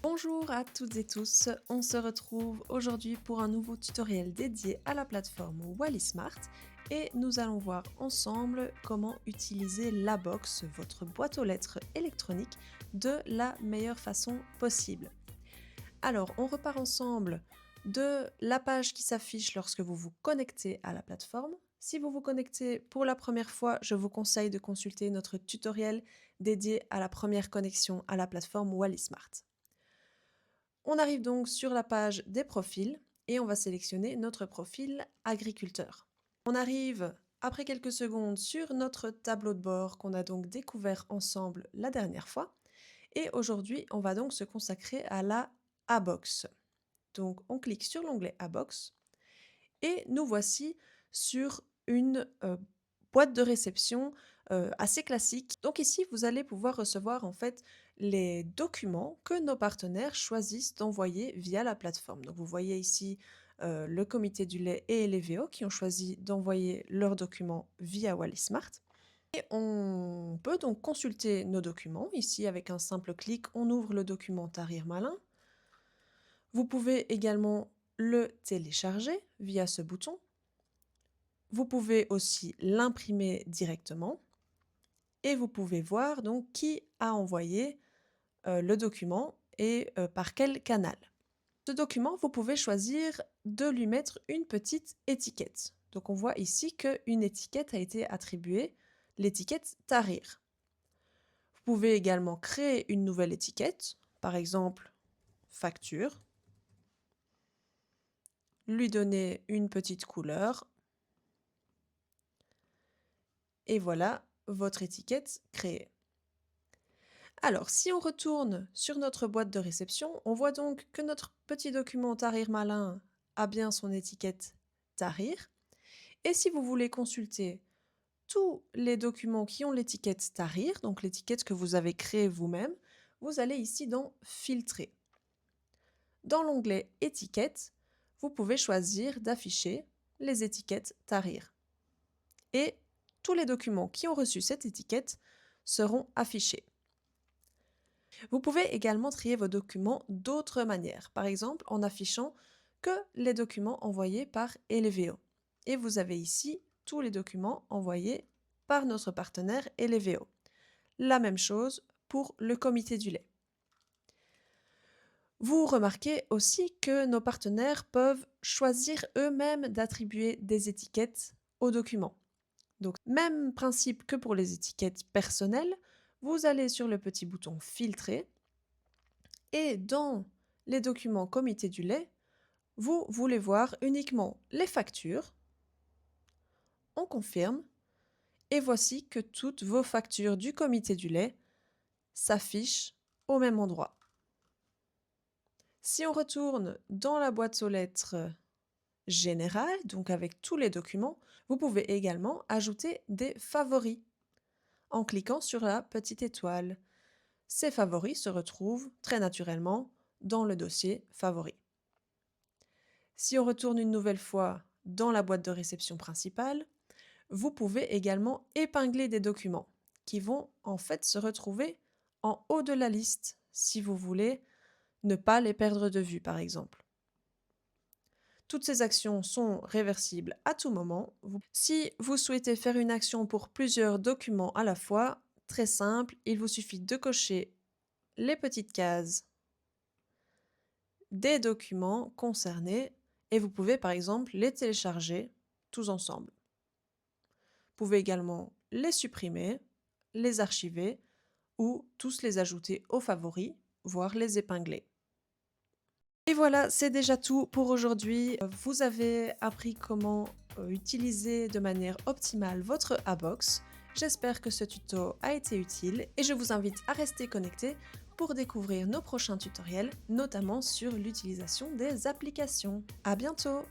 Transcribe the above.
Bonjour à toutes et tous, on se retrouve aujourd'hui pour un nouveau tutoriel dédié à la plateforme Wallismart et nous allons voir ensemble comment utiliser la box, votre boîte aux lettres électronique, de la meilleure façon possible. Alors, on repart ensemble de la page qui s'affiche lorsque vous vous connectez à la plateforme. Si vous vous connectez pour la première fois, je vous conseille de consulter notre tutoriel dédié à la première connexion à la plateforme Wallismart. On arrive donc sur la page des profils et on va sélectionner notre profil agriculteur. On arrive après quelques secondes sur notre tableau de bord qu'on a donc découvert ensemble la dernière fois. Et aujourd'hui, on va donc se consacrer à la A-Box. Donc on clique sur l'onglet A-Box et nous voici sur une boîte de réception assez classique. Donc ici, vous allez pouvoir recevoir en fait les documents que nos partenaires choisissent d'envoyer via la plateforme. Donc vous voyez ici le comité du lait et Eleveo qui ont choisi d'envoyer leurs documents via Wallismart. Et on peut donc consulter nos documents. Ici, avec un simple clic, on ouvre le document Tahrir Malin. Vous pouvez également le télécharger via ce bouton. Vous pouvez aussi l'imprimer directement et vous pouvez voir donc qui a envoyé le document et par quel canal. Ce document, vous pouvez choisir de lui mettre une petite étiquette. Donc on voit ici qu'une étiquette a été attribuée, l'étiquette Tahrir. Vous pouvez également créer une nouvelle étiquette, par exemple facture, lui donner une petite couleur et voilà votre étiquette créée. Alors, si on retourne sur notre boîte de réception, on voit donc que notre petit document Tahrir Malin a bien son étiquette Tahrir. Et si vous voulez consulter tous les documents qui ont l'étiquette Tahrir, donc l'étiquette que vous avez créée vous-même, vous allez ici dans Filtrer. Dans l'onglet Étiquettes, vous pouvez choisir d'afficher les étiquettes Tahrir. Et tous les documents qui ont reçu cette étiquette seront affichés. Vous pouvez également trier vos documents d'autres manières, par exemple en affichant que les documents envoyés par Eleveo. Et vous avez ici tous les documents envoyés par notre partenaire Eleveo. La même chose pour le comité du lait. Vous remarquez aussi que nos partenaires peuvent choisir eux-mêmes d'attribuer des étiquettes aux documents. Donc, même principe que pour les étiquettes personnelles, vous allez sur le petit bouton Filtrer et dans les documents comité du lait, vous voulez voir uniquement les factures. On confirme et voici que toutes vos factures du comité du lait s'affichent au même endroit. Si on retourne dans la boîte aux lettres générale, donc avec tous les documents, vous pouvez également ajouter des favoris en cliquant sur la petite étoile. Ces favoris se retrouvent très naturellement dans le dossier favoris. Si on retourne une nouvelle fois dans la boîte de réception principale, vous pouvez également épingler des documents qui vont en fait se retrouver en haut de la liste si vous voulez ne pas les perdre de vue par exemple. Toutes ces actions sont réversibles à tout moment. Si vous souhaitez faire une action pour plusieurs documents à la fois, très simple, il vous suffit de cocher les petites cases des documents concernés et vous pouvez par exemple les télécharger tous ensemble. Vous pouvez également les supprimer, les archiver ou tous les ajouter aux favoris, voire les épingler. Et voilà, c'est déjà tout pour aujourd'hui. Vous avez appris comment utiliser de manière optimale votre A-Box. J'espère que ce tuto a été utile et je vous invite à rester connecté pour découvrir nos prochains tutoriels, notamment sur l'utilisation des applications. À bientôt!